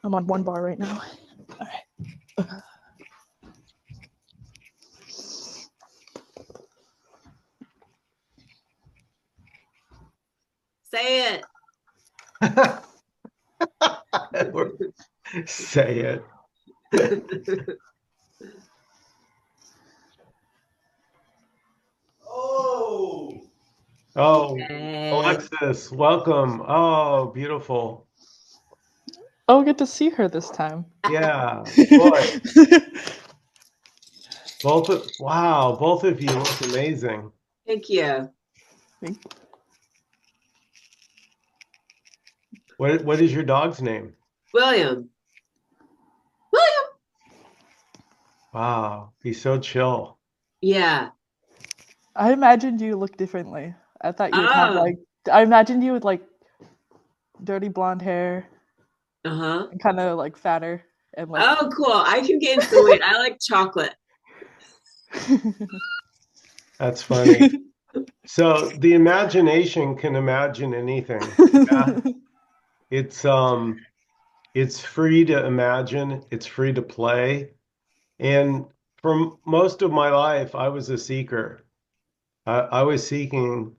I'm on 1 bar right now. All right. Say it. Say it. Oh, Hey. Alexis, welcome. Oh, beautiful. Oh, get to see her this time. Yeah, boy, wow, both of you look amazing. Thank you. What is your dog's name? William. William. Wow, he's so chill. Yeah. I imagined you look differently. I thought you would have Oh. like. I imagined you with like dirty blonde hair Uh-huh. and kind of like fatter and like. Oh, cool. I can gain some weight. I like chocolate. That's funny. So the imagination can imagine anything. Yeah. It's free to imagine, it's free to play. And for most of my life, I was a seeker. I was seeking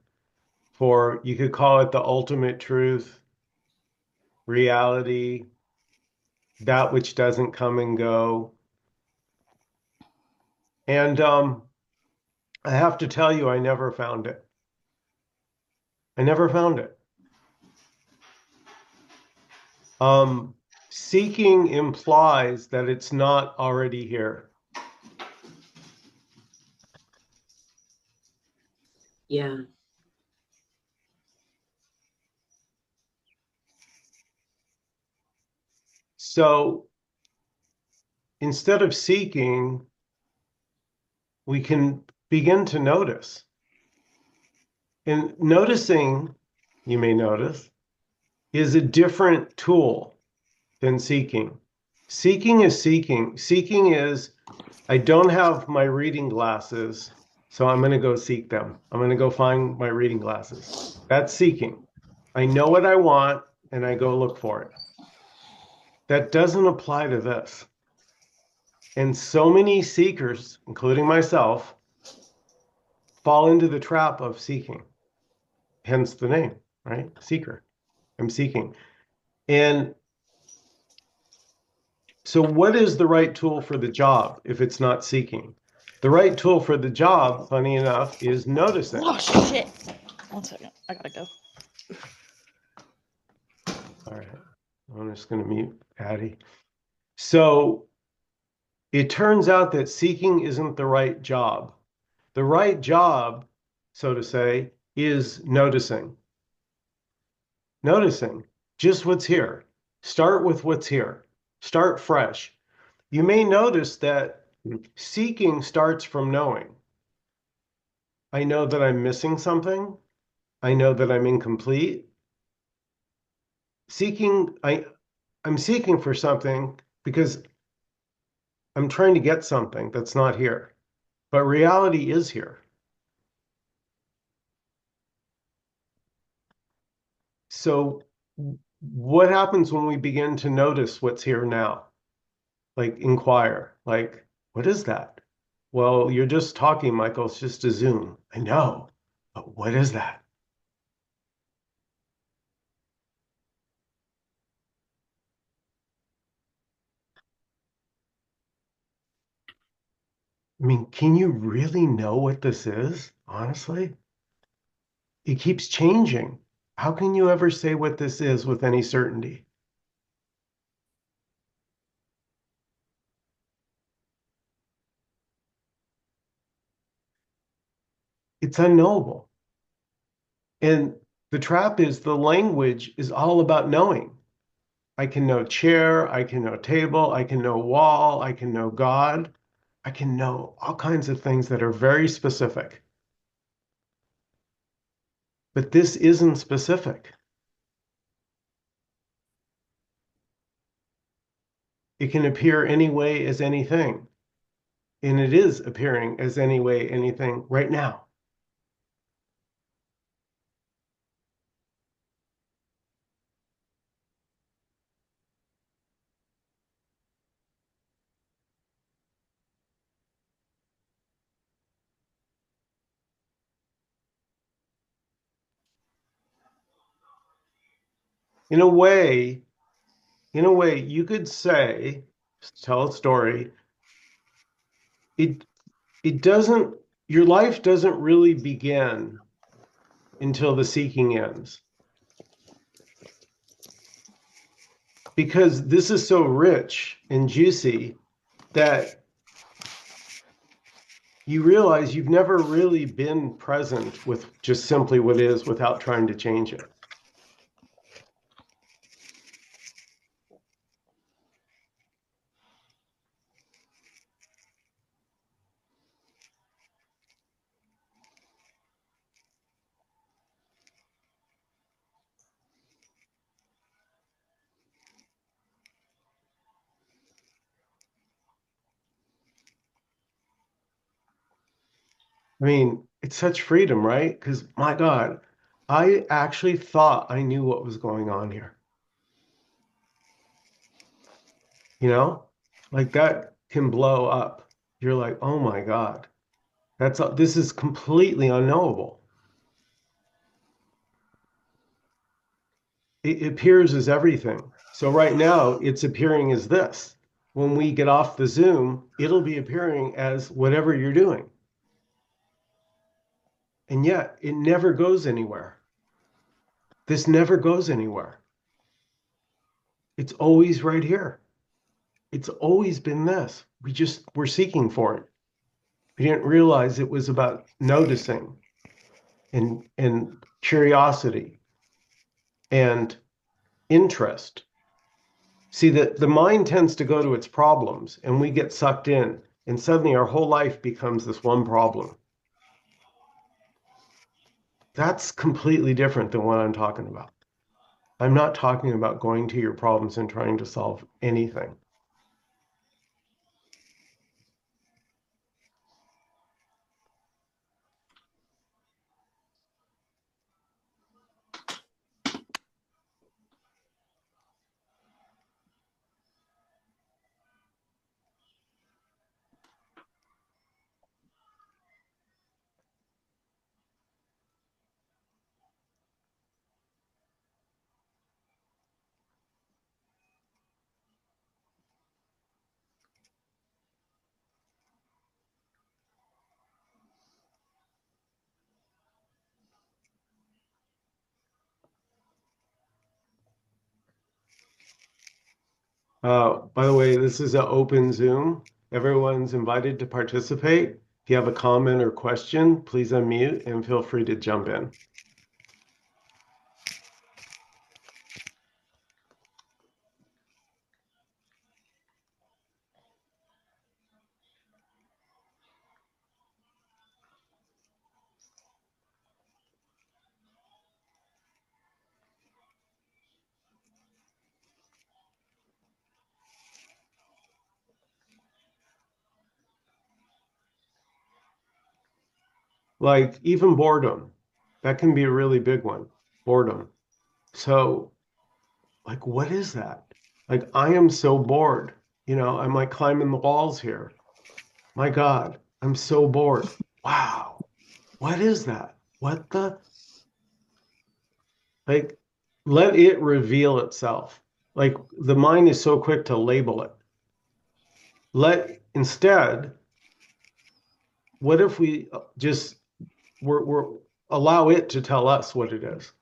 for, you could call it the ultimate truth, reality, that which doesn't come and go. And I have to tell you, I never found it. I never found it. Um, Seeking implies that it's not already here. Yeah. So instead of seeking, we can begin to notice. And noticing, you may notice, is a different tool than seeking. Seeking is seeking. Seeking is, I don't have my reading glasses, so I'm going to go seek them. I'm going to go find my reading glasses. That's seeking. I know what I want and I go look for it. That doesn't apply to this. And so many seekers, including myself, fall into the trap of seeking, hence the name, right? Seeker. I'm seeking. And so, what is the right tool for the job if it's not seeking? The right tool for the job, funny enough, is noticing. Oh shit! 1 second, I gotta go. All right. I'm just going to mute Patty. So, it turns out that seeking isn't the right job. The right job, so to say, is noticing. Noticing just what's here. Start with what's here. Start fresh. You may notice that seeking starts from knowing. I know that I'm missing something. I know that I'm incomplete. I'm seeking for something because I'm trying to get something that's not here. But reality is here. So what happens when we begin to notice what's here now? Like inquire, like, what is that? Well, you're just talking, Michael. It's just a Zoom. I know. But what is that? I mean, can you really know what this is? Honestly, it keeps changing. How can you ever say what this is with any certainty? It's unknowable. And the trap is the language is all about knowing. I can know chair, I can know table, I can know wall, I can know God, I can know all kinds of things that are very specific. But this isn't specific. It can appear any way as anything. And it is appearing as any way, anything right now. in a way, you could say, tell a story. It it doesn't, your life doesn't really begin until the seeking ends. Because this is so rich and juicy that you realize you've never really been present with just simply what is without trying to change it. I mean, it's such freedom, right? Because my God, I actually thought I knew what was going on here. You know, like that can blow up. You're like, oh my God, this is completely unknowable. It appears as everything. So right now it's appearing as this. When we get off the Zoom, it'll be appearing as whatever you're doing. And yet it never goes anywhere. This never goes anywhere. It's always right here. It's always been this. We're seeking for it. We didn't realize it was about noticing and curiosity and interest. See, that the mind tends to go to its problems and we get sucked in, and suddenly our whole life becomes this one problem. That's completely different than what I'm talking about. I'm not talking about going to your problems and trying to solve anything. By the way, this is an open Zoom. Everyone's invited to participate. If you have a comment or question, please unmute and feel free to jump in. Like even boredom, that can be a really big one. Boredom. So, like, what is that? Like, I am so bored. I'm like climbing the walls here. My God, I'm so bored. Wow. What is that? What the? Like, let it reveal itself. Like, the mind is so quick to label it. Instead, what if we just we're allow it to tell us what it is?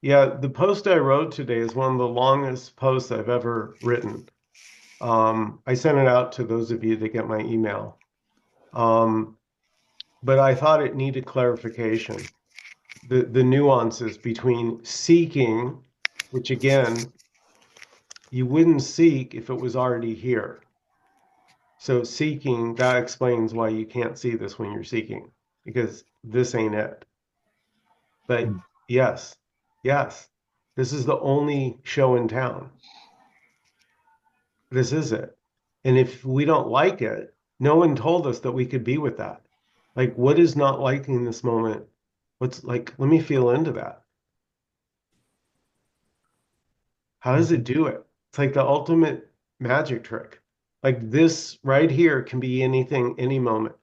Yeah, the post I wrote today is one of the longest posts I've ever written. I sent it out to those of you that get my email. But I thought it needed clarification. The nuances between seeking, which again, you wouldn't seek if it was already here. So seeking, that explains why you can't see this when you're seeking. because this ain't it. But yes, yes, this is the only show in town. This is it. And if we don't like it, no one told us that we could be with that. Like, what is not liking this moment? What's like, let me feel into that. How does it do it? It's like the ultimate magic trick. Like this right here can be anything, any moment.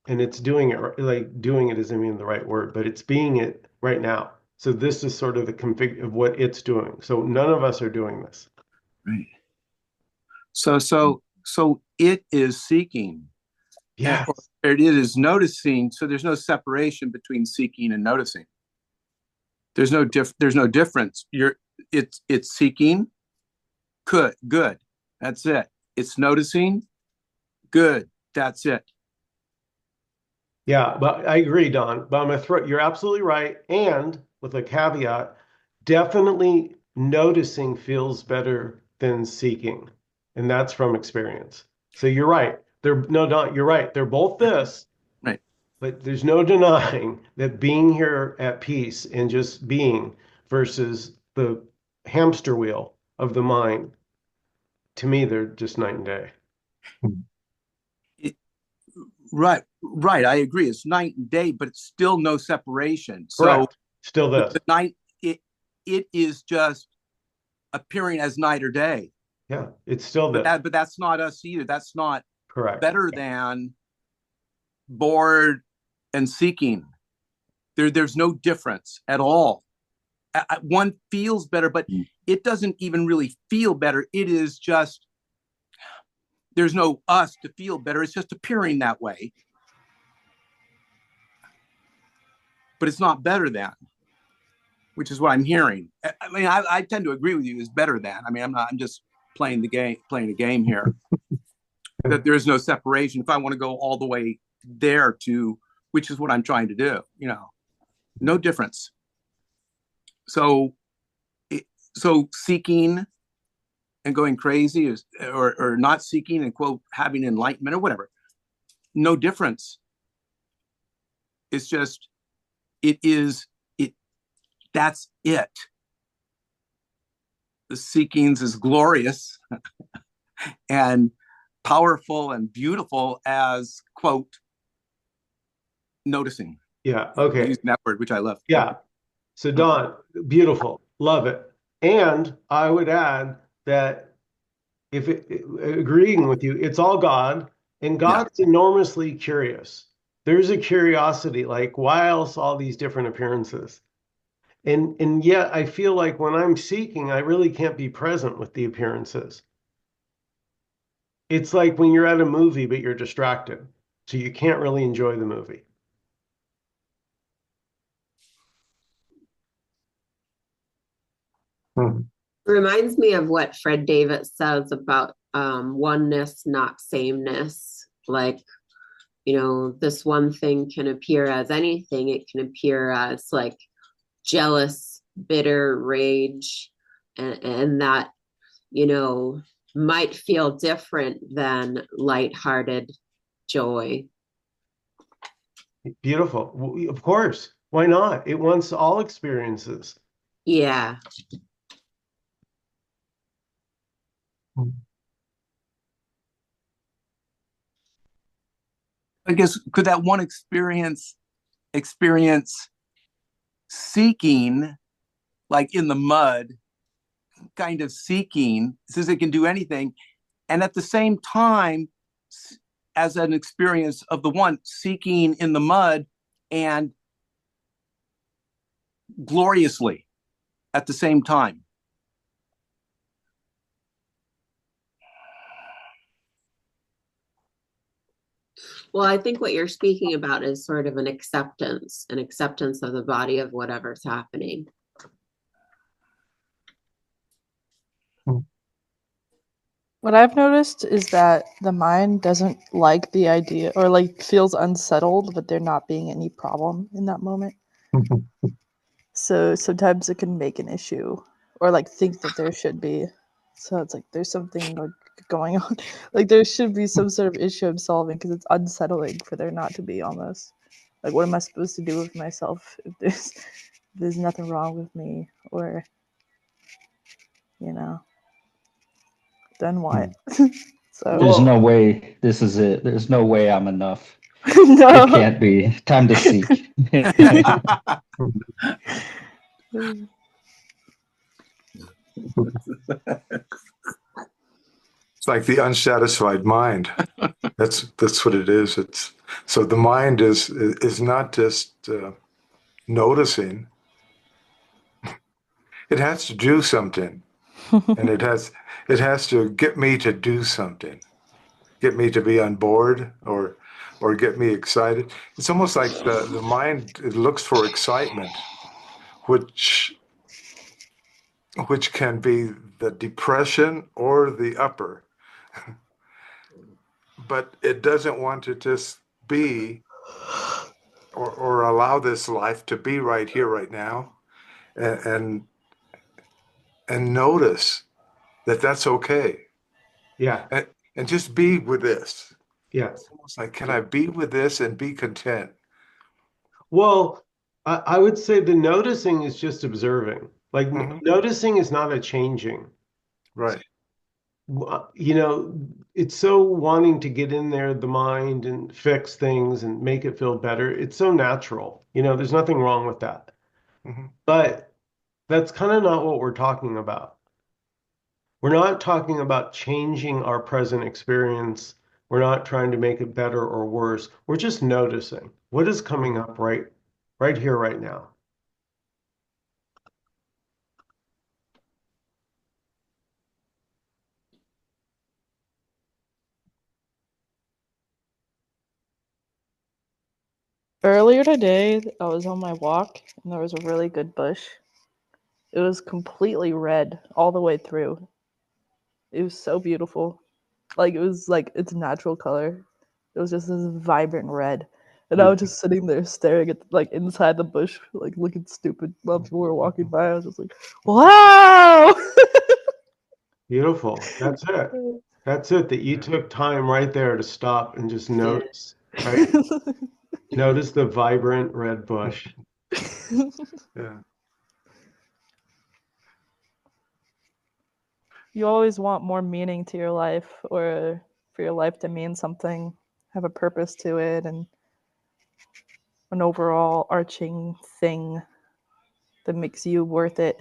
And it's doing it, like doing it isn't even the right word, but it's being it right now. So this is sort of the config of what it's doing. So none of us are doing this. Right. So it is seeking. Yes. Or it is noticing. So there's no separation between seeking and noticing. There's no difference. It's seeking, good. That's it. It's noticing, good. That's it. Yeah, but I agree, Don. But I'm gonna throw, you're absolutely right. And with a caveat, definitely noticing feels better than seeking. And that's from experience. So you're right. No, Don, you're right. They're both this, Right. but there's no denying that being here at peace and just being versus the hamster wheel of the mind, to me, they're just night and day. Right. I agree. It's night and day, but it's still no separation. Correct. So Still this. the night, it is just appearing as night or day. Yeah, it's still this. But that's not us either. That's not Correct. better than bored and seeking. There's no difference at all. One feels better, but it doesn't even really feel better. It is just, there's no us to feel better. It's just appearing that way. But it's not better than, which is what I'm hearing. I mean, I tend to agree with you. Is better than. I mean, I'm just playing a game here. That there is no separation. If I want to go all the way there to, which is what I'm trying to do, no difference. So seeking and going crazy is, or not seeking and quote having enlightenment or whatever, no difference. It's just, that's it. The seekings is glorious and powerful and beautiful as quote noticing. Yeah. Okay. Using that word, which I love. Yeah. So Don, beautiful. Love it. And I would add that agreeing with you, it's all God, and God's enormously curious. There's a curiosity, like why else all these different appearances? And yet I feel like when I'm seeking, I really can't be present with the appearances. It's like when you're at a movie, but you're distracted. So you can't really enjoy the movie. It reminds me of what Fred Davis says about oneness, not sameness. Like, this one thing can appear as anything. It can appear as like jealous, bitter rage, and that, might feel different than lighthearted joy. Beautiful. Of course. Why not? It wants all experiences. Yeah. I guess, could that one experience seeking, like in the mud, kind of seeking, says it can do anything, and at the same time, as an experience of the one seeking in the mud and gloriously at the same time. Well, I think what you're speaking about is sort of an acceptance of the body of whatever's happening. What I've noticed is that the mind doesn't like the idea or like feels unsettled with there not being any problem in that moment. So sometimes it can make an issue or like think that there should be. So it's like there's something like going on. Like there should be some sort of issue I'm solving because it's unsettling for there not to be almost. Like what am I supposed to do with myself if there's nothing wrong with me, or then what? So There's no way this is it. There's no way I'm enough. no. It can't be. Time to seek. It's like the unsatisfied mind. That's what it is. It's so the mind is not just noticing. It has to do something, and it has to get me to do something, get me to be on board, or get me excited. It's almost like the mind, it looks for excitement, which can be the depression or the upper, but it doesn't want to just be or allow this life to be right here, right now, and notice that that's okay. Yeah. And just be with this. Yeah. It's almost like, can I be with this and be content? Well, I would say the noticing is just observing. Like noticing is not a changing. Right. It's so wanting to get in there, the mind, and fix things and make it feel better. It's so natural. There's nothing wrong with that. But that's kind of not what we're talking about. We're not talking about changing our present experience. We're not trying to make it better or worse. We're just noticing what is coming up right here, right now. Earlier today, I was on my walk and there was a really good bush. It was completely red all the way through. It was so beautiful. Like it was like its natural color. It was just this vibrant red. And I was just sitting there staring at like inside the bush, like looking stupid while people were walking by. I was just like, wow. Beautiful. That's it. That's it. That you took time right there to stop and just notice, right? Notice the vibrant red bush. Yeah. You always want more meaning to your life, or for your life to mean something, have a purpose to it, and an overall arching thing that makes you worth it.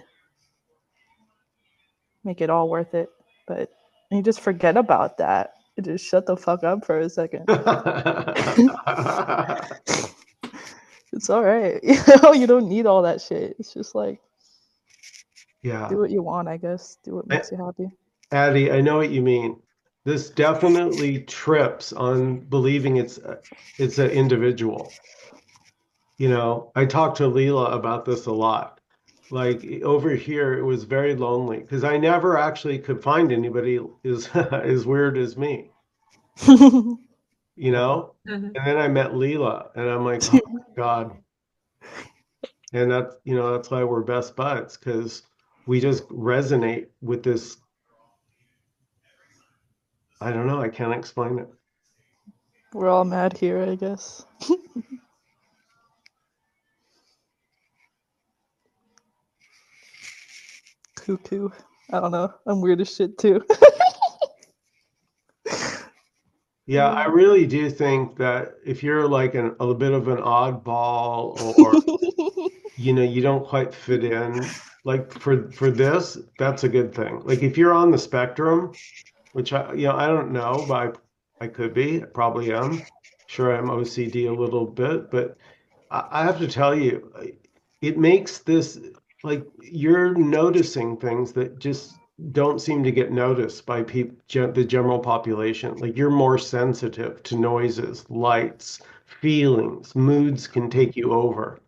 Make it all worth it. But you just forget about that. You just shut the fuck up for a second. It's all right. You don't need all that shit. It's just like, do what you want, I guess. Do what makes you happy. Addie, I know what you mean. This definitely trips on believing it's an individual. I talked to Leela about this a lot. Like over here, it was very lonely because I never actually could find anybody as weird as me. And then I met Leela, and I'm like, oh my God. And that's why we're best buds, because we just resonate with this. I don't know. I can't explain it. We're all mad here, I guess. Cuckoo. I don't know. I'm weird as shit too. Yeah, I really do think that if you're like a bit of an oddball, or you don't quite fit in, like for this, that's a good thing. Like if you're on the spectrum, which I don't know, but I could be, I probably am. Sure, I'm OCD a little bit, but I have to tell you, it makes this, like, you're noticing things that just don't seem to get noticed by the general population. Like you're more sensitive to noises, lights, feelings, moods can take you over.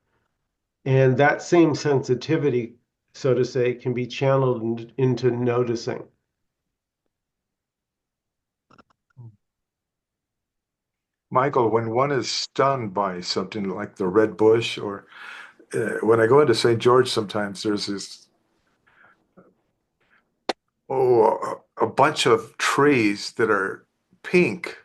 And that same sensitivity, so to say, can be channeled into noticing. Michael, when one is stunned by something like the red bush, or when I go into St. George, sometimes there's this, a bunch of trees that are pink,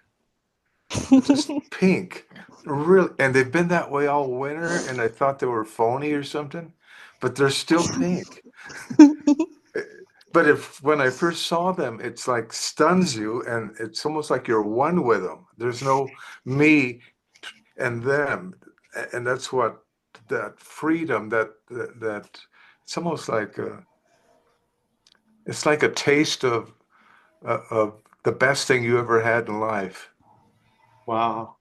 just pink, really, and they've been that way all winter, and I thought they were phony or something, but they're still pink. But if when I first saw them, it's like stuns you, and it's almost like you're one with them. There's no me and them, and that's what that freedom, that it's almost like it's like a taste of the best thing you ever had in life, Wow.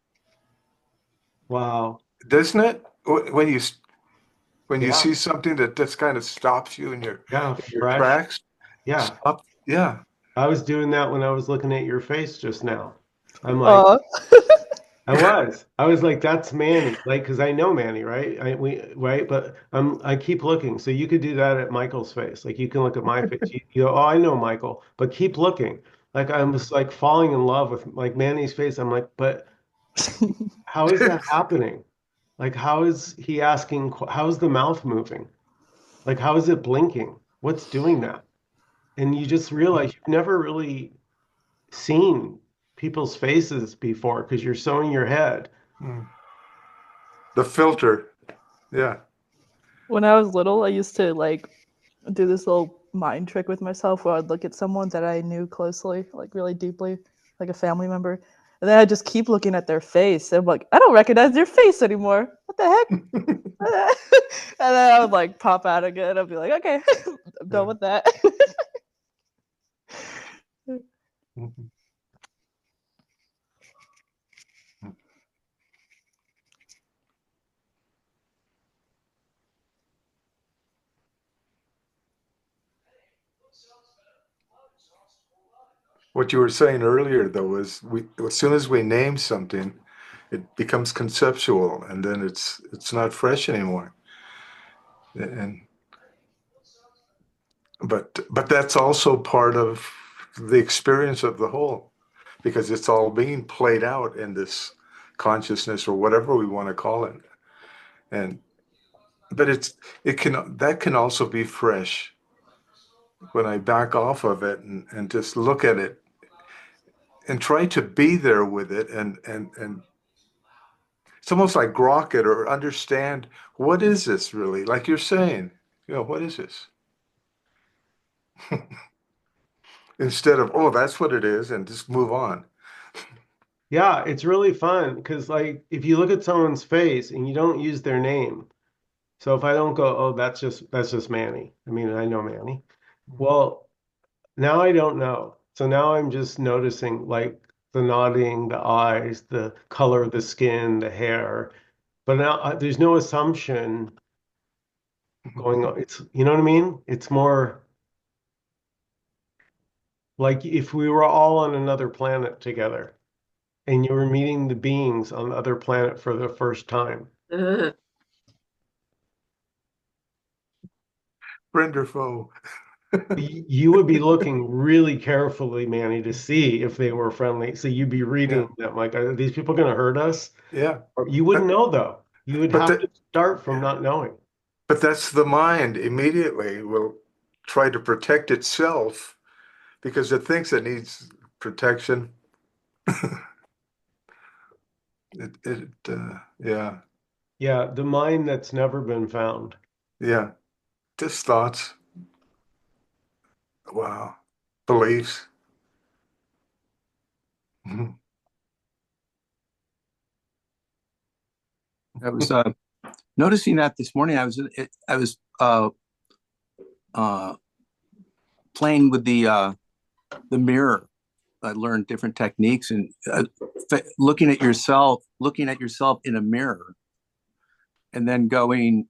Wow. doesn't it? When you Yeah. see something that just kind of stops you Yeah. in your Fresh. tracks, Yeah. stop. Yeah. I was doing that when I was looking at your face just now. I'm like, Aw. I was like, that's Manny, like, because I know Manny, right? Right, but I keep looking. So you could do that at Michael's face. Like, you can look at my face. You go, oh, I know Michael, but keep looking. Like, I was like falling in love with like Manny's face. I'm like, but how is that happening? Like, how is he asking? How is the mouth moving? Like, how is it blinking? What's doing that? And you just realize you've never really seen people's faces before because you're so in your head. Mm. The filter. Yeah. When I was little, I used to like do this little mind trick with myself where I'd look at someone that I knew closely, like really deeply, like a family member, and then I'd just keep looking at their face. And I'm like, I don't recognize your face anymore. What the heck? And then I would like pop out again. I'd be like, okay, I'm done with that. Mhm. What you were saying earlier, though, is as soon as we name something, it becomes conceptual, and then it's not fresh anymore. And but that's also part of the experience of the whole, because it's all being played out in this consciousness or whatever we want to call it. And but it can that can also be fresh when I back off of it and just look at it and try to be there with it and it's almost like grok it or understand what is this really, like you're saying, what is this, instead of, oh, that's what it is, and just move on. Yeah, it's really fun because like if you look at someone's face and you don't use their name. So if I don't go, oh, that's just Manny. I mean, I know Manny. Well, now I don't know. So now I'm just noticing like the nodding, the eyes, the color of the skin, the hair. But now there's no assumption going on. It's, you know what I mean? It's more like if we were all on another planet together and you were meeting the beings on the other planet for the first time. Friend or foe. You would be looking really carefully, Manny, to see if they were friendly. So you'd be reading Yeah, them like, are these people going to hurt us? yeah. Or you wouldn't but know though. You would but have to that start from yeah. not knowing. But that's the mind immediately will try to protect itself because it thinks it needs protection. Yeah, Yeah, the mind that's never been found. yeah. Just thoughts. Wow. Beliefs. Mhm. I was noticing that this morning. I was uh, playing with the mirror. I learned different techniques and looking at yourself in a mirror, and then going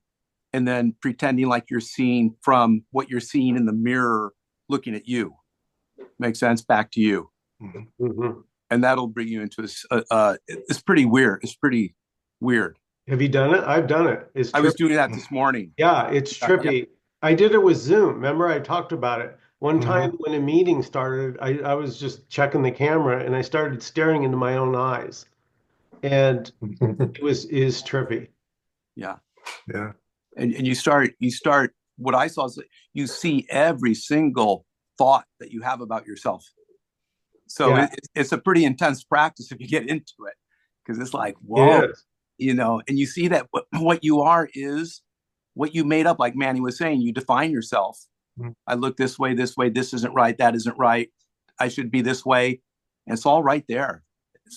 and then pretending like you're seeing from what you're seeing in the mirror, looking at you. Makes sense? Back to you, Mhm. Mhm. and that'll bring you into it's pretty weird. It's pretty weird. Have you done it? I've done it. It's I was trippy. doing that this morning. Yeah, it's Yeah. trippy. I did it with Zoom. Remember, I talked about it. One time Mhm. when a meeting started, I was just checking the camera and I started staring into my own eyes. And it is trippy. Yeah. Yeah. And you start what I saw is you see every single thought that you have about yourself. So Yeah. it's a pretty intense practice if you get into it, because it's like, It whoa, is. you know, and you see that what you are is what you made up. Like Manny was saying, you define yourself. Mhm. I look this way, this isn't right, that isn't right. I should be this way. And it's all right there.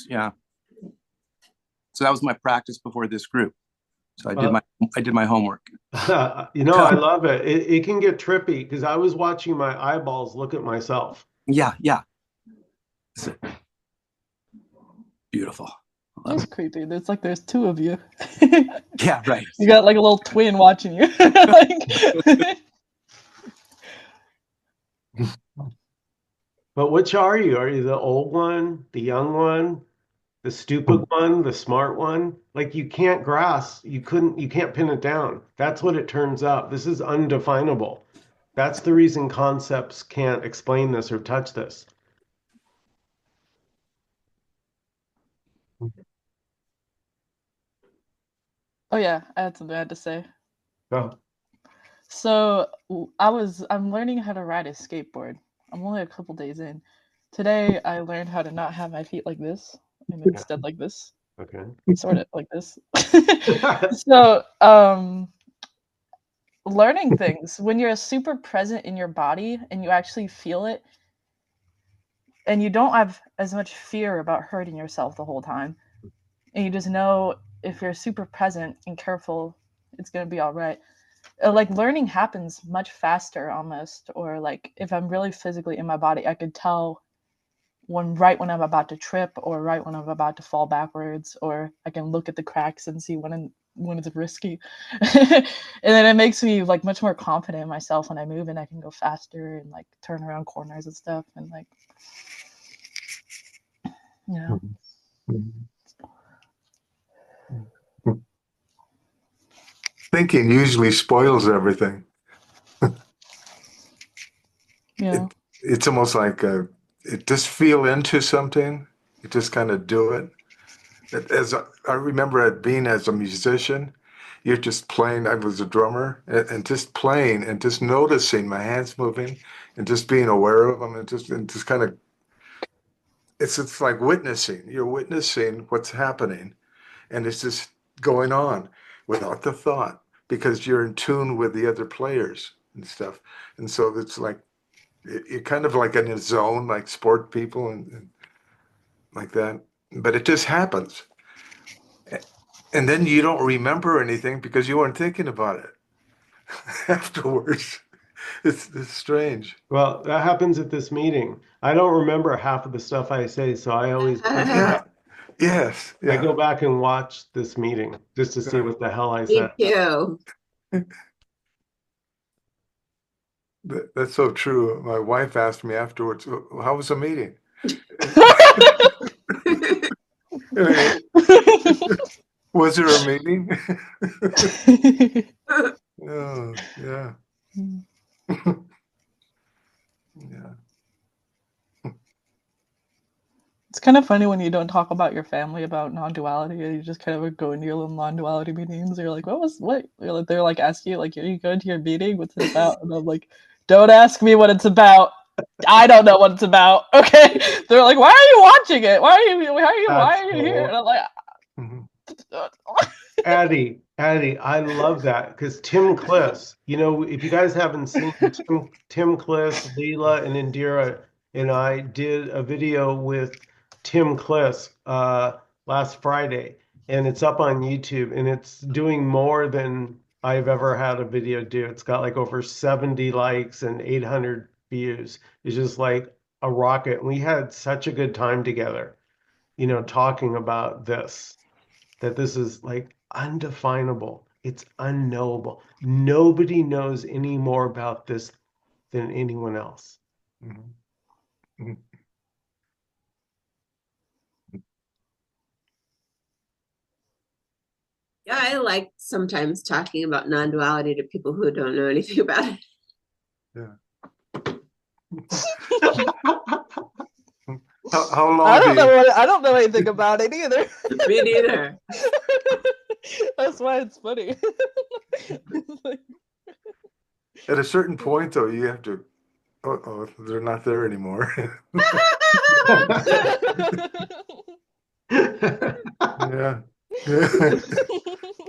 Yeah. So that was my practice before this group. So I did my homework. You know, I love it. It can get trippy because I was watching my eyeballs look at myself. Yeah. Beautiful. It's creepy. It's like there's two of you. Yeah, right. You got like a little twin watching you. Like... But which are you? Are you the old one, the young one, the stupid one, the smart one? Like you can't grasp, you can't pin it down. That's what it turns out. This is undefinable. That's the reason concepts can't explain this or touch this. Oh yeah, I had something I had to say. Oh. So I'm learning how to ride a skateboard. I'm only a couple days in. Today I learned how to not have my feet like this and instead like this. Okay. Sort of like this. So learning things when you're super present in your body and you actually feel it, and you don't have as much fear about hurting yourself the whole time, and you just know if you're super present and careful, it's going to be all right. Like learning happens much faster almost, or like if I'm really physically in my body, I could tell when I'm about to trip or right when I'm about to fall backwards, or I can look at the cracks and see when it's risky. And then it makes me like much more confident in myself when I move, and I can go faster and like turn around corners and stuff, and like, you know. Thinking usually spoils everything. Yeah. It's almost like just feel into something. You just kind of do it. As I remember it being as a musician, you're just playing. I was a drummer, and just playing and just noticing my hands moving and just being aware of them, and just kind of. It's like witnessing. You're witnessing what's happening, and it's just going on without the thought because you're in tune with the other players and stuff. And so it's like you're kind of like in a zone, like sport people and like that. But it just happens. And then you don't remember anything because you weren't thinking about it afterwards. It's strange. Well, that happens at this meeting. I don't remember half of the stuff I say, so I always Yeah. Yes. I go Yeah. back and watch this meeting just to see what the hell I Me said. too. That's so true. My wife asked me afterwards, "How was the meeting?" Was there a meeting? Oh, yeah. Yeah. It's kind of funny when you don't talk about your family about non-duality, and you just kind of go into your little non-duality meetings. You're like, what? They're like asking you, like, are you going to your meeting? What's it about? And I'm like, don't ask me what it's about. I don't know what it's about. Okay. They're like, why are you watching it? Why are you here? And I'm like, Addie, I love that because Tim Kliss, you know, if you guys haven't seen Tim Kliss, Leela, and Indira and I did a video with Tim Kliss last Friday, and it's up on YouTube, and it's doing more than I've ever had a video do. It's got like over 70 likes and 800 views. It's just like a rocket. We had such a good time together, you know, talking about this, that this is like undefinable. It's unknowable. Nobody knows any more about this than anyone else. Mhm. Yeah, I like sometimes talking about non-duality to people who don't know anything about it. Yeah. How long I don't know anything about it either. Me neither. That's why it's funny. At a certain point, though, you have to oh, they're not there anymore. Yeah.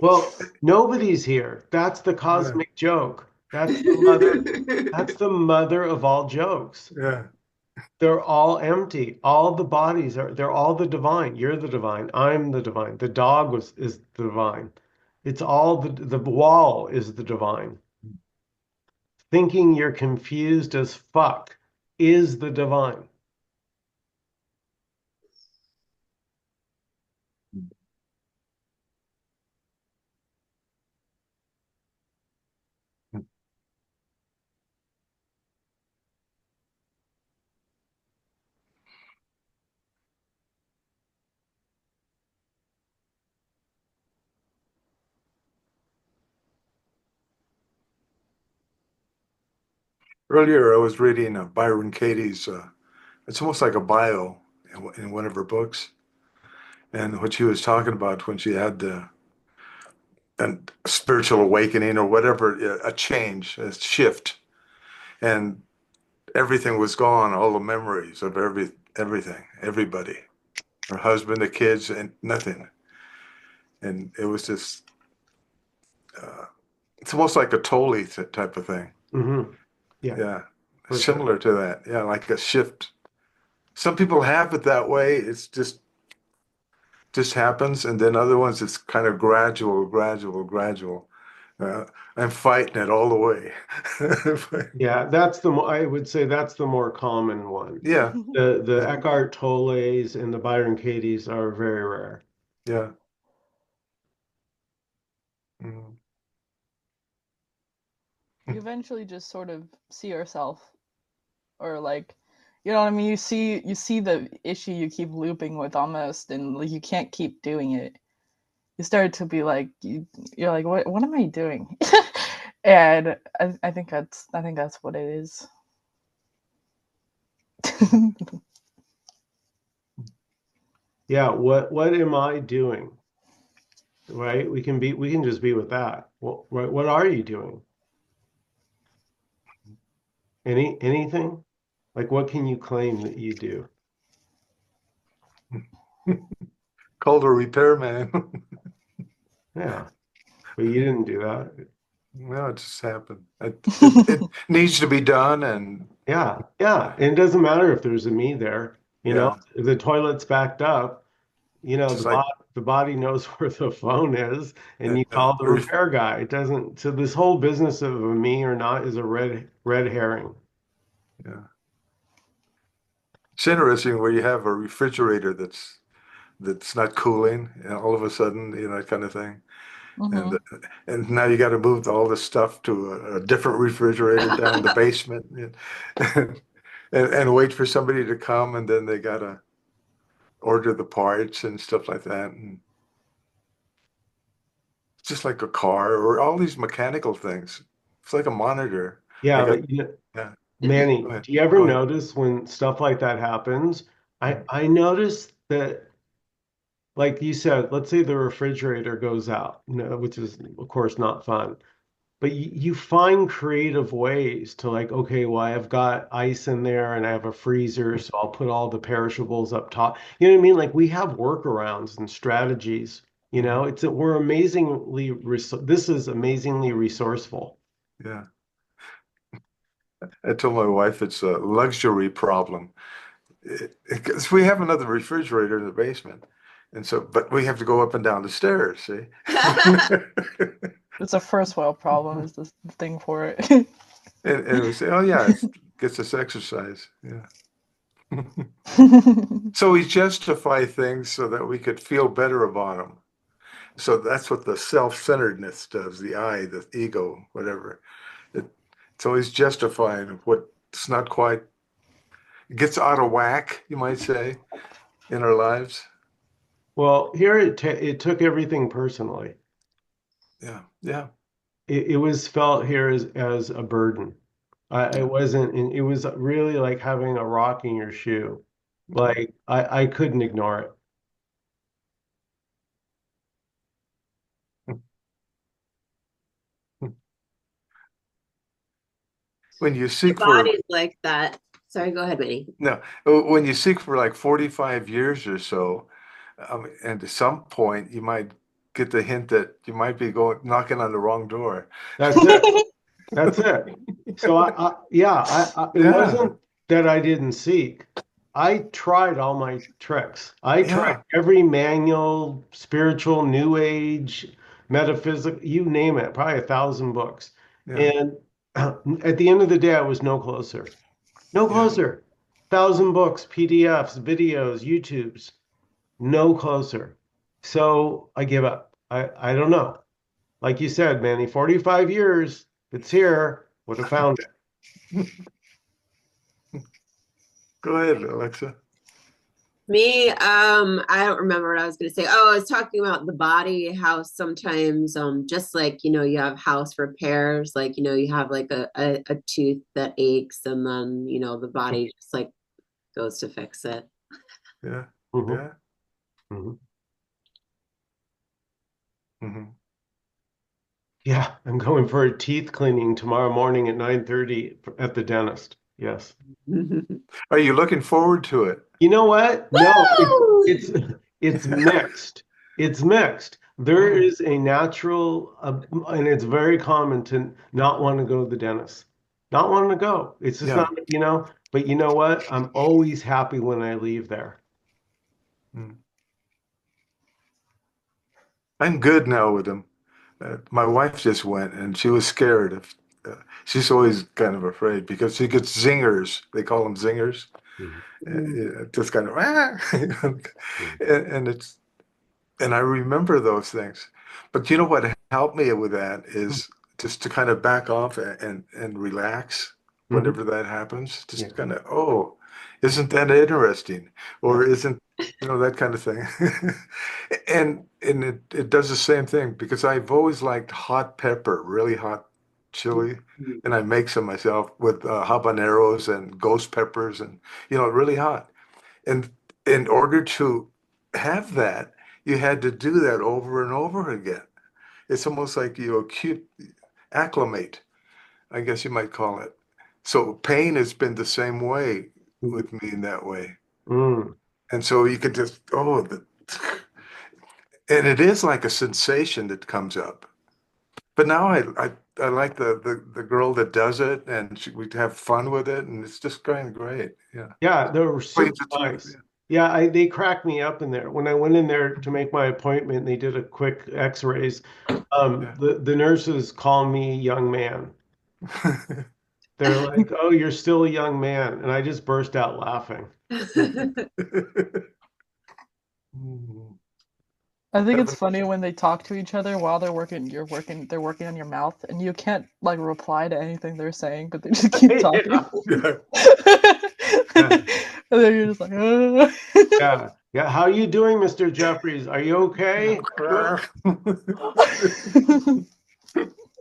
Well, nobody's here. That's the cosmic joke. That's the mother of all jokes. Yeah. They're all empty. All the bodies they're all the divine. You're the divine. I'm the divine. The dog is the divine. It's all the wall is the divine. Thinking you're confused as fuck is the divine. Earlier, I was reading Byron Katie's, it's almost like a bio in one of her books. And what she was talking about when she had the and spiritual awakening or whatever, a change, a shift, and everything was gone, all the memories of everything, everybody, her husband, the kids, and nothing. And it was just, uh, it's almost like a Tolly type of thing. Mm-hmm. Yeah, Yeah, for sure. similar to that. Yeah, like a shift. Some people have it that way. It's just happens, and then other ones it's kind of gradual, gradual, gradual. Uh, I'm fighting it all the way. Yeah, I would say that's the more common one. Yeah, The Eckhart Tolles and the Byron Katie's are very rare. yeah. Mm. You eventually just sort of see yourself, or like, you know what I mean. You see the issue you keep looping with almost, and like you can't keep doing it. You start to be like you're like what am I doing? And I think that's what it is. Yeah, what am I doing? Right? We can just be with that. What are you doing? Anything? Like what can you claim that you do? Called a repairman. Yeah, but you didn't do that. No, it just happened. It needs to be done, and Yeah, yeah. And it doesn't matter if there's a me there, yeah, if the toilet's backed up, just like the body knows where the phone is and uh, you uh, call the repair guy. It doesn't, so this whole business of a me or not is a red herring. yeah. It's interesting where you have a refrigerator that's not cooling, and all of a sudden, that kind of thing. And Hmm. and now you got to move all this stuff to a different refrigerator down in the basement, and wait for somebody to come, and then they got to order the parts and stuff like that. And it's just like a car or all these mechanical things. It's like a monitor. I Yeah, got, but yeah, Manny, go ahead. do you ever Go ahead. notice when stuff like that happens? I notice that, like you said, let's say the refrigerator goes out, which is of course not fun. But you find creative ways to like, okay, well, I've got ice in there and I have a freezer, so I'll put all the perishables up top. You know what I mean? Like we have workarounds and strategies. It's that we're this is amazingly resourceful. Yeah. I told my wife it's a luxury problem. Because we have another refrigerator in the basement. And so, but we have to go up and down the stairs, see? It's a first world problem. Is the thing for it. And we say, oh yeah, it gets us exercise. Yeah. So we justify things so that we could feel better about them. So that's what the self-centeredness does, the I, the ego, whatever. It, it's always justifying what's not quite, it gets out of whack, you might say, in our lives. Well, here it took everything personally. Yeah, yeah, It was felt here as a burden. It yeah. wasn't, it was really like having a rock in your shoe. Like I couldn't ignore it. when you My seek for body's like that. Sorry, go ahead, Minnie. no, when you seek for like 45 years or so, and at some point you might get the hint that you might be going knocking on the wrong door. That's it. That's it. So it Yeah, wasn't that I didn't seek. I tried all my tricks. I tried yeah, every manual, spiritual, new age, metaphysical, you name it, probably 1,000 books. yeah, And at the end of the day, I was no closer. No yeah. closer. 1,000 books, PDFs, videos, YouTubes, no closer. So I give up. I don't know. Like you said, Manny, 45 years, it's here, would have found it. Go ahead, Alexa. Me, I don't remember what I was gonna say. Oh, I was talking about the body, how sometimes, just like, you have house repairs, like, you have like a tooth that aches, and then, the body just like goes to fix it. Yeah, Mhm, yeah. mhm. Hmm. Yeah, I'm going for a teeth cleaning tomorrow morning at 9:30 at the dentist. Yes. Are you looking forward to it? You know what? No, Woo! it's mixed. It's mixed. There Mm, is a natural, and it's very common to not want to go to the dentist, not wanting to go. It's just yeah. not. But you know what? I'm always happy when I leave there. Mm. I'm good now with them. My wife just went and she was scared of, she's always kind of afraid because she gets zingers. They call them zingers. Mhm, Just kind of, mhm, and it's, and I remember those things. But you know what helped me with that is just to kind of back off and relax mhm. whenever that happens. Yeah, Just kind of, oh, isn't that interesting? yeah. Or isn't, that kind of thing. And it does the same thing because I've always liked hot pepper, really hot chili, Mhm. and I make some myself with habaneros and ghost peppers and really hot. And in order to have that, you had to do that over and over again. It's almost like you acclimate, I guess you might call it. So pain has been the same way with me in that way. Mm. And so you can just, and it is like a sensation that comes up. But now I like the girl that does it, and we have fun with it, and it's just going great. Yeah. Yeah, they were super Explains it to me. nice. Yeah, they cracked me up in there. When I went in there to make my appointment, they did a quick x-rays. Yeah. The nurses call me young man. Yeah. They're like, "Oh, you're still a young man." And I just burst out laughing. Mm. I think it's Heaven- funny when they talk to each other while they're working on your mouth, and you can't like reply to anything they're saying, but they just keep talking. Yeah, Yeah. yeah, And then you're just like, yeah, yeah. How you doing, Mr. Jeffries? Are you okay? Good.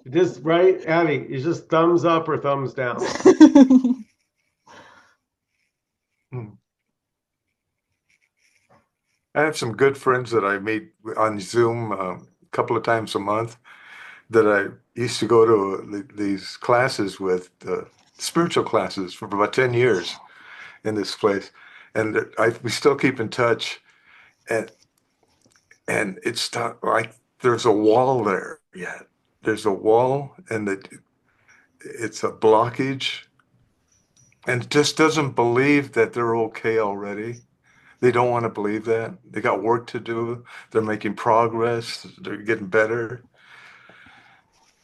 Just right, Abby. It's just thumbs up or thumbs down. Mm. I have some good friends that I meet on Zoom a couple of times a month that I used to go to these classes with, spiritual classes for about 10 years in this place. And we still keep in touch. And it's not like there's a wall there yet. There's a wall and it's a blockage and just doesn't believe that they're okay already. They don't want to believe that. They got work to do. They're making progress. They're getting better.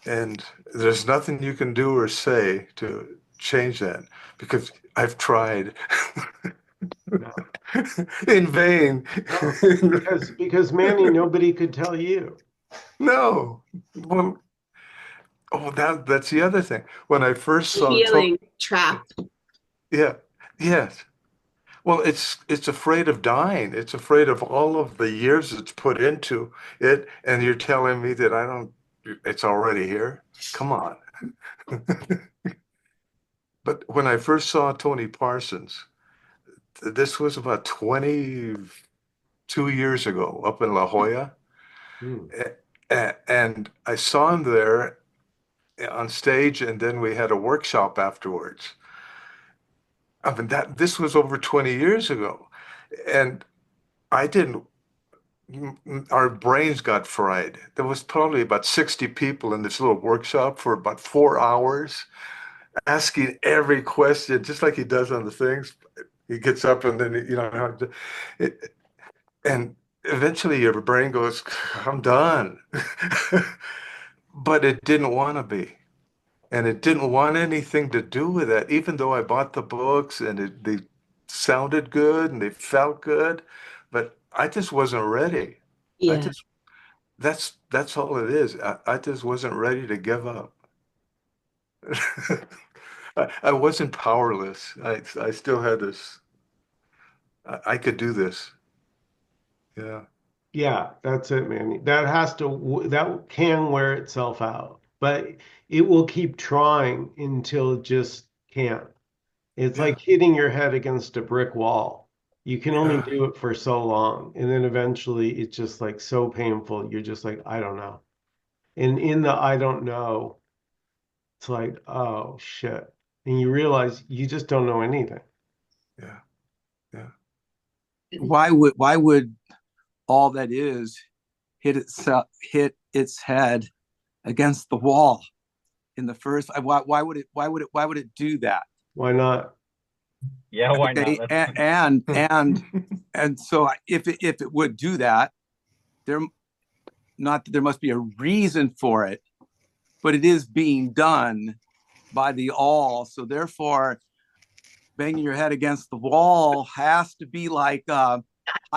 And there's nothing you can do or say to change that because I've tried No, in vain. no, because Manny, nobody could tell you. No. Well, that's the other thing. When I first saw Tony, Healing trap. yeah, yes. Well, it's afraid of dying. It's afraid of all of the years it's put into it, and you're telling me that I don't, it's already here? Come on. But when I first saw Tony Parsons, this was about 22 years ago up in La Jolla. Hmm. And I saw him there, on stage, and then we had a workshop afterwards. I mean, this was over 20 years ago, and I didn't. Our brains got fried. There was probably about 60 people in this little workshop for about 4 hours, asking every question, just like he does on the things. He gets up and then, it, and eventually your brain goes, I'm done. But it didn't want to be. And it didn't want anything to do with that, even though I bought the books and they sounded good and they felt good, but I just wasn't ready. I Yeah. just that's all it is. I just wasn't ready to give up. I wasn't powerless. I still had this. I could do this. Yeah. Yeah, that's it, man. That can wear itself out, but it will keep trying until it just can't. It's Yeah. like hitting your head against a brick wall. You can only Yeah. do it for so long, and then eventually it's just like so painful. You're just like, I don't know. And in the I don't know, it's like, oh shit. And you realize you just don't know anything. Yeah. Yeah. Why would all that is hit its head against the wall in the first? Why would it do that? Why not? Yeah, why not? Okay, and so if it would do that, there not that there must be a reason for it, but it is being done by the all. So therefore, banging your head against the wall has to be like high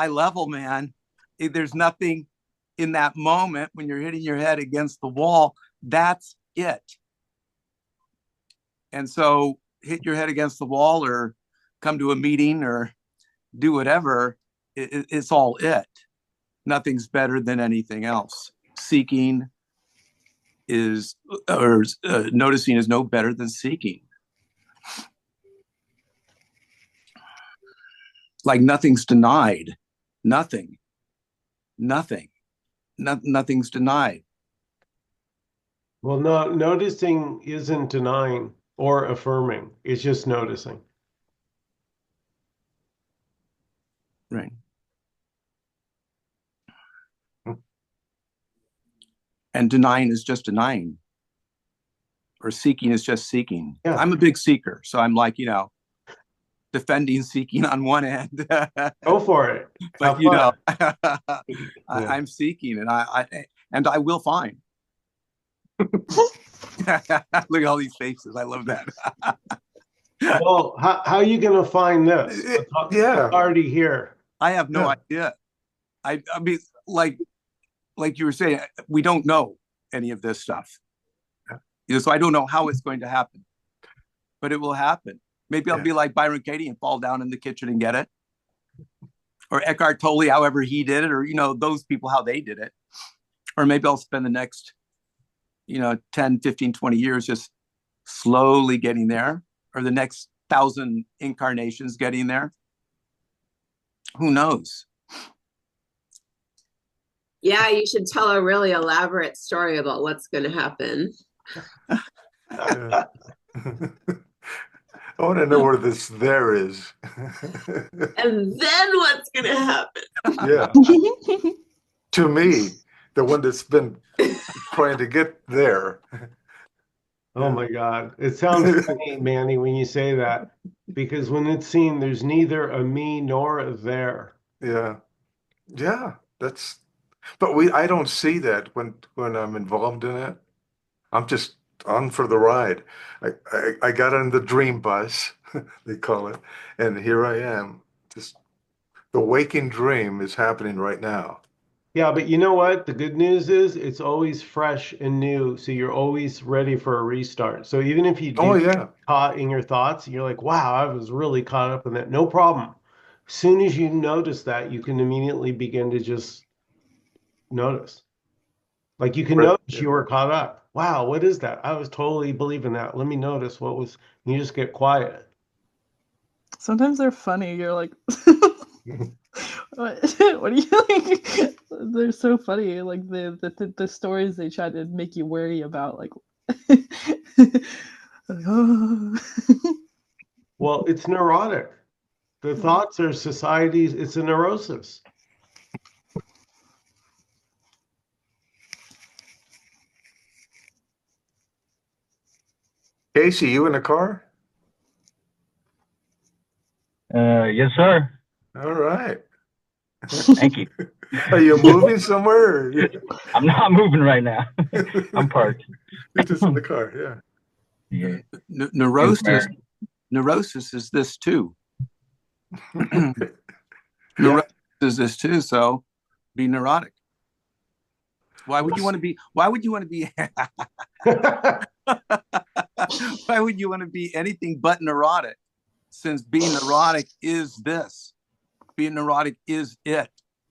level, man. There's nothing in that moment when you're hitting your head against the wall. That's it. And so hit your head against the wall or come to a meeting or do whatever. It's all it. Nothing's better than anything else. Seeking is, or noticing is no better than seeking. Like nothing's denied. Nothing's denied. Well, no, noticing isn't denying or affirming. It's just noticing. Right. And denying is just denying. Or seeking is just seeking. Yeah. I'm a big seeker. So I'm like, defending seeking on one end. Go for it. But Yeah. I'm seeking and I will find. Look at all these faces. I love that. Well, how are you going to find this? Yeah. It's already here. I have no idea. I mean, like you were saying, we don't know any of this stuff. So I don't know how it's going to happen, but it will happen. Maybe I'll be like Byron Katie and fall down in the kitchen and get it. Or Eckhart Tolle, however he did it, or, those people, how they did it. Or maybe I'll spend the next, 10, 15, 20 years just slowly getting there, or the next 1,000 incarnations getting there. Who knows? Yeah, you should tell a really elaborate story about what's going to happen. Yeah. I want to know where this there is. And then what's going to happen? Yeah. To me, the one that's been trying to get there. Oh my God. It sounds funny, Manny, when you say that, because when it's seen, there's neither a me nor a there. Yeah. Yeah. But I don't see that when I'm involved in it. I'm just on for the ride. I got on the dream bus, they call it, and here I am. Just the waking dream is happening right now. Yeah, but you know what? The good news is it's always fresh and new, so you're always ready for a restart. So even if you do get caught in your thoughts, you're like, wow, I was really caught up in that. No problem. As soon as you notice that, you can immediately begin to just notice. Like you can notice you were caught up. Wow, what is that? I was totally believing that. Let me notice what was, you just get quiet. Sometimes they're funny. You're like, what do you like? They're so funny. Like the stories they try to make you worry about. Like, Well, it's neurotic. The thoughts are society's, it's a neurosis. Casey, you in the car? Yes, sir. All right. Thank you. Are you moving somewhere? Or... I'm not moving right now. I'm parked. You're just in the car, yeah. Yeah. Neurosis is this too. Yeah. Neurosis is this too. So be neurotic. Why would you want to be? Why would you want to be? Why would you want to be anything but neurotic? Since being neurotic is this. Being neurotic is it.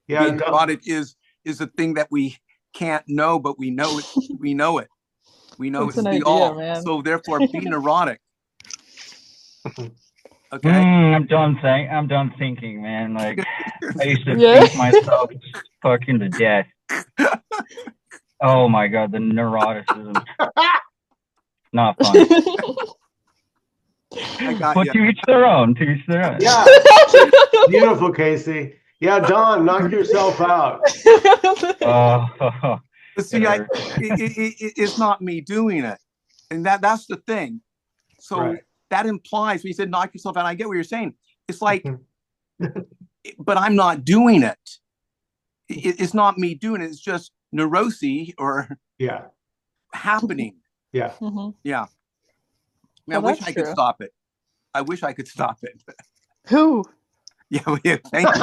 Yeah, Being neurotic is a thing that we can't know, but we know it. We know it. We know It's it's an the idea, all. man. So therefore, be neurotic. Okay. I'm done thinking, man. Like I used to Yeah. beat myself fucking to death. Oh my god, the neuroticism. Not fun. I got But you. to each their own. To each their own. Yeah. Beautiful, Casey. Yeah, Don, knock yourself out. But see, it's not me doing it, and that's the thing. So Right. that implies when you said knock yourself out, I get what you're saying. It's like, but I'm not doing it. It's not me doing it. It's just neurosis or Yeah. happening. Yeah. Mhm. Yeah. I mean, Oh, I wish that's I could true. stop it. I wish I could stop it. Who? Yeah, thank you.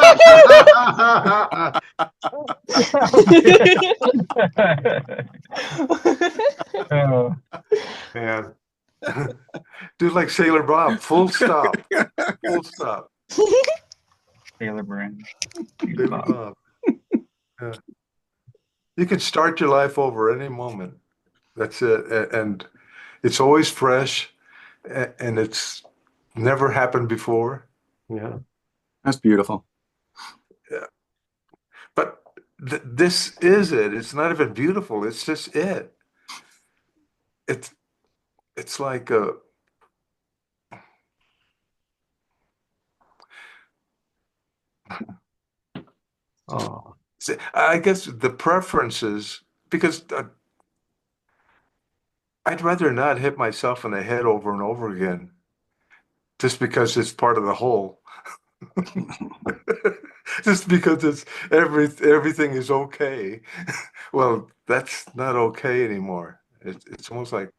Oh, Man. Do like Sailor Bob, full stop. Full stop. Taylor Brand. Sailor Bob. Yeah. You can start your life over any moment. That's it. And it's always fresh and it's never happened before. Yeah. That's beautiful. Yeah. But this is it. It's not even beautiful. It's just it. It's like a Oh. I guess the preferences, because I'd rather not hit myself in the head over and over again, just because it's part of the whole. Just because it's everything is okay. Well, that's not okay anymore. It's almost like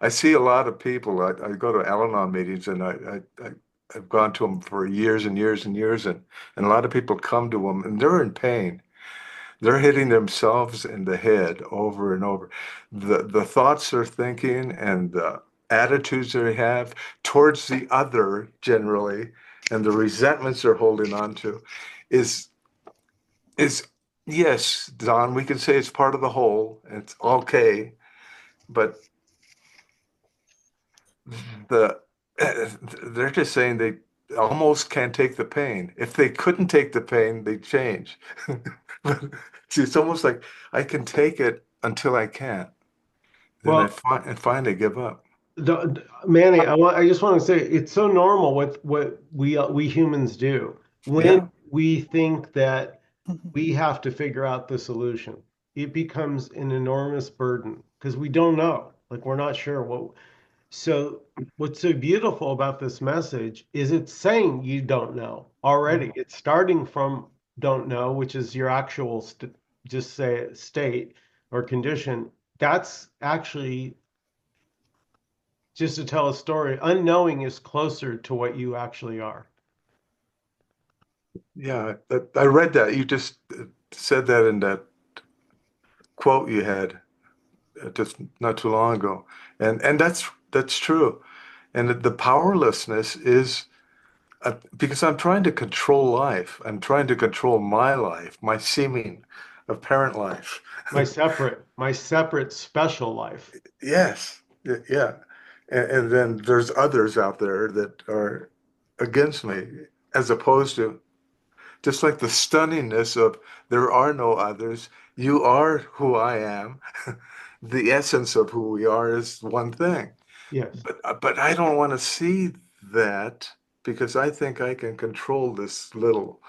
I see a lot of people. I go to Al-Anon meetings and I've gone to them for years and years and years, and a lot of people come to them and they're in pain. They're hitting themselves in the head over and over. The thoughts they're thinking and the attitudes they have towards the other generally, and the resentments they're holding on to is yes, Don, we can say it's part of the whole. It's okay, but the they're just saying they almost can't take the pain. If they couldn't take the pain, they'd change. But see, it's almost like I can take it until I can't. Then Well, I finally give up. Manny, I just want to say it's so normal what we humans do when Yeah. we think that we have to figure out the solution. It becomes an enormous burden because we don't know. Like we're not sure what. So what's so beautiful about this message is it's saying you don't know already. It's starting from don't know, which is your actual just say it, state or condition. That's actually just to tell a story. Unknowing is closer to what you actually are. Yeah, I read that. You just said that in that quote you had just not too long ago, and that's true. And the powerlessness is because I'm trying to control life. I'm trying to control my life, my seeming apparent life. My separate special life. Yes, yeah. And then there's others out there that are against me, as opposed to just like the stunningness of there are no others. You are who I am. The essence of who we are is one thing. Yes. But I don't want to see that because I think I can control this little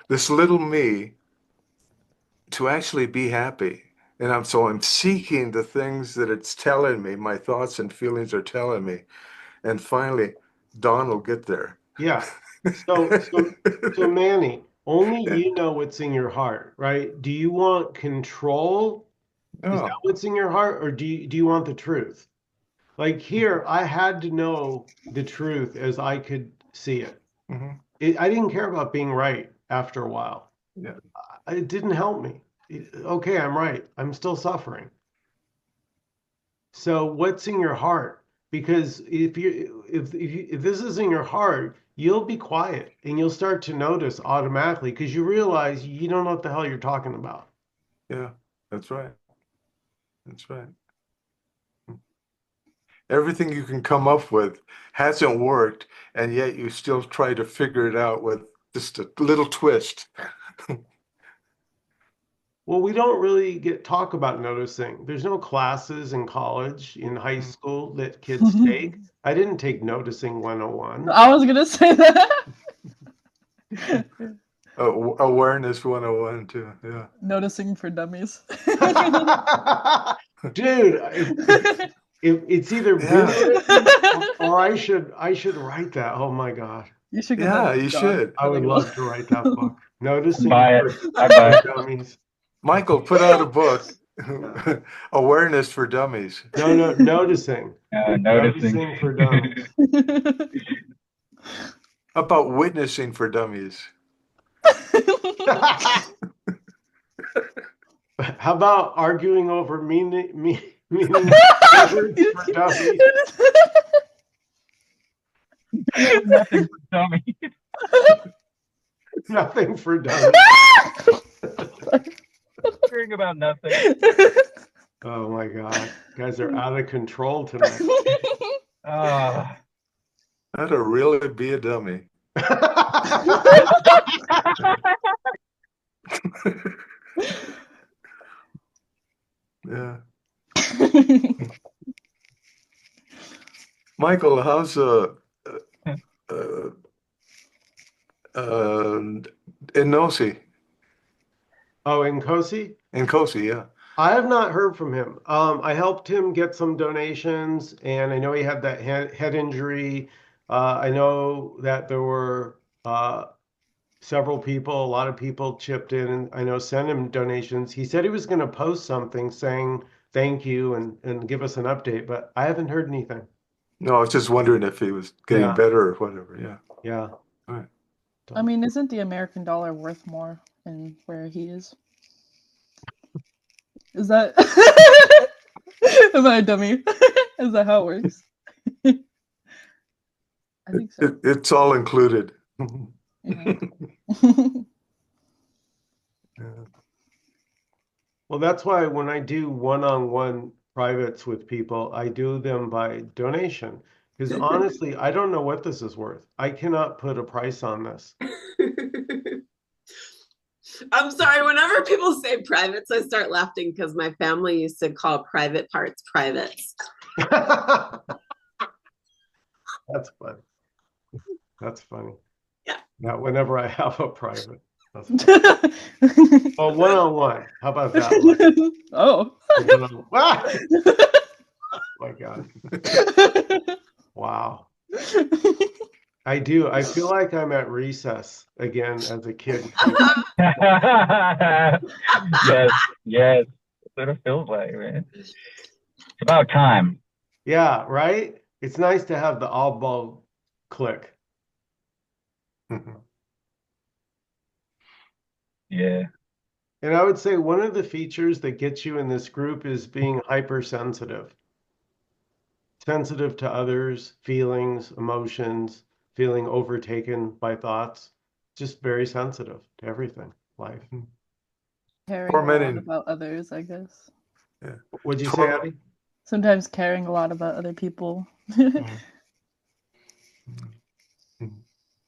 me to actually be happy. And I'm seeking the things that it's telling me, my thoughts and feelings are telling me. And finally, Dawn will get there. Yeah. So Manny, only you know what's in your heart, right? Do you want control? Is that Oh, what's in your heart, or do you want the truth? Like here, I had to know the truth as I could see it. mhm. I didn't care about being right after a while. Yeah. It didn't help me. Okay, I'm right. I'm still suffering. So what's in your heart? Because if this is in your heart, you'll be quiet and you'll start to notice automatically because you realize you don't know what the hell you're talking about. Yeah, that's right. That's right. Everything you can come up with hasn't worked, and yet you still try to figure it out with just a little twist. Well, we don't really talk about noticing. There's no classes in college, in high school that kids take. I didn't take noticing 101. I was gonna say that. Awareness 101 too. Yeah. Noticing for dummies. Dude, if it's either been written or I should write that. Oh my God. You should get Yeah, that book, you John. should. I would love to write that book. Noticing Buy it. for I buy it. dummies. Michael, put out a book. Awareness for Dummies. No, noticing. Noticing. Noticing for dummies. How about witnessing for dummies? How about arguing over meaning words for dummies? Nothing for dummies. Nothing for dummies. Hearing about nothing. Oh my God. You guys are out of control tonight. Ah. How to really be a dummy. Yeah. Michael, how's Inosi? Oh, in Kosi? Nkosi, yeah. I have not heard from him. I helped him get some donations, and I know he had that head injury. I know that there were several people, a lot of people chipped in, and I know sent him donations. He said he was going to post something saying thank you and give us an update, but I haven't heard anything. No, I was just wondering if he was getting Yeah. better or whatever. Yeah. Yeah. All right. I mean, isn't the American dollar worth more in where he is? Is that am I a dummy? Is that how it works? I think so. It's all included. Yeah. Yeah. Well, that's why when I do one-on-one privates with people, I do them by donation. Because honestly, I don't know what this is worth. I cannot put a price on this. I'm sorry, whenever people say privates, I start laughing because my family used to call private parts privates. That's funny. That's funny. Yeah. Now, whenever I have a private. Oh, one-on-one. How about that one? Oh. Ah! Oh my God. Wow. I do. I feel like I'm at recess again as a kid. Yes. That's what it feels like, man. It's about time. Yeah, right? It's nice to have the all bulb click. Yeah. And I would say one of the features that gets you in this group is being hypersensitive. Sensitive to others, feelings, emotions, feeling overtaken by thoughts. Just very sensitive to everything, life. Caring a Tormenting. lot about others, I guess. Yeah. What'd you say, Abby? Sometimes caring a lot about other people.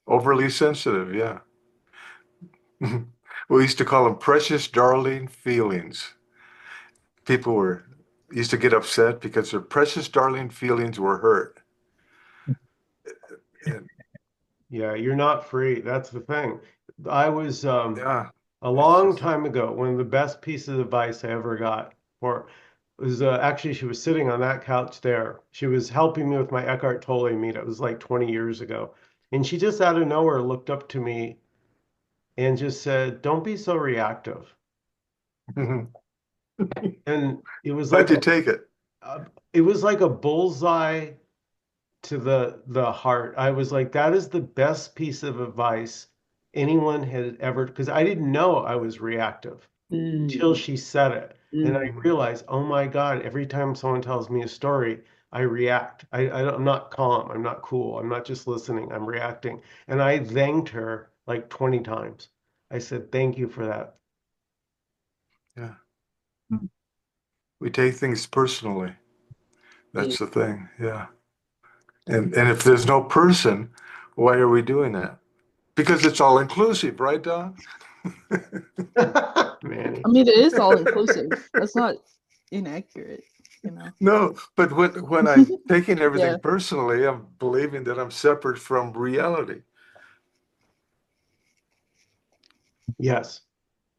Overly sensitive, yeah. We used to call them precious darling feelings. People used to get upset because their precious darling feelings were hurt. And Yeah, you're not free. That's the thing. I was yeah, a it's long just time ago, one of the best pieces of advice I ever got for was actually she was sitting on that couch there. She was helping me with my Eckhart Tolle meet. It was like 20 years ago. And she just out of nowhere looked up to me and just said, "Don't be so reactive." And how'd you take it? it was like a bullseye to the heart. I was like, that is the best piece of advice anyone had ever, because I didn't know I was reactive until she said it. And I realized, oh my God, every time someone tells me a story, I react. I'm not calm. I'm not cool. I'm not just listening. I'm reacting. And I thanked her like 20 times. I said, thank you for that. Yeah. We take things personally. That's the thing. Yeah. And if there's no person, why are we doing that? Because it's all inclusive, right, Don? Manny. I mean, it is all inclusive. That's not inaccurate, you know. No, but when I'm taking everything Yeah. personally, I'm believing that I'm separate from reality. Yes.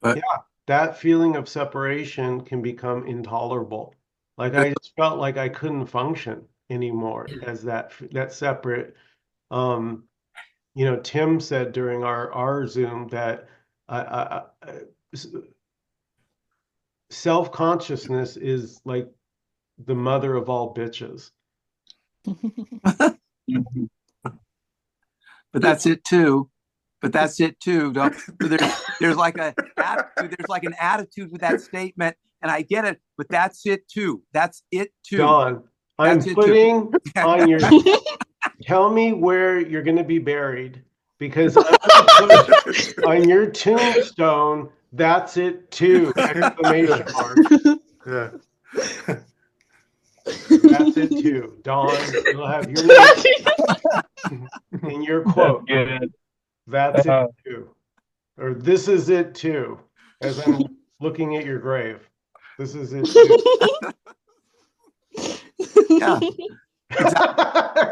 But Yeah, that feeling of separation can become intolerable. Like I just felt like I couldn't function anymore as that separate. Um, Tim said during our Zoom that self-consciousness is like the mother of all bitches. but that's it too. But that's it too. There's like an attitude with that statement, and I get it. But that's it too. That's it too. Don, I'm That's it too. putting on your. Tell me where you're going to be buried, because I'm going to put on your tombstone, that's it too! Exclamation mark. Yeah. That's it too. Don, you'll have your name in your quote. Good. That's it too. Or this is it too. As I'm looking at your grave. This is it too. Yeah.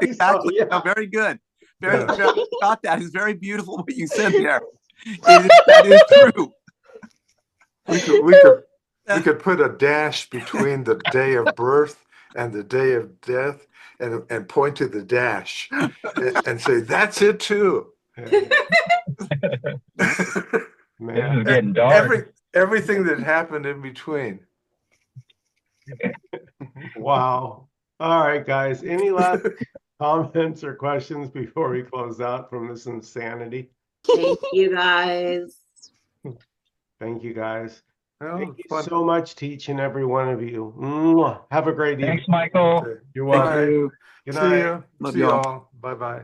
Exactly. Yeah. No, very good. Very, Yeah. very got that. It's very beautiful what you said there. That is true. We could put a dash between the day of birth and the day of death and point to the dash and say, that's it too. This is getting dark. Everything that happened in between. Wow. All right, guys. Any last comments or questions before we close out from this insanity? Thank you guys. Thank you, guys. Well, Thank you fun. so much to each and every one of you. Mwah. Have a great evening. Thanks, Michael. Okay. You're Thank welcome. you. Good See night. you. Love See y'all. y'all. Bye-bye.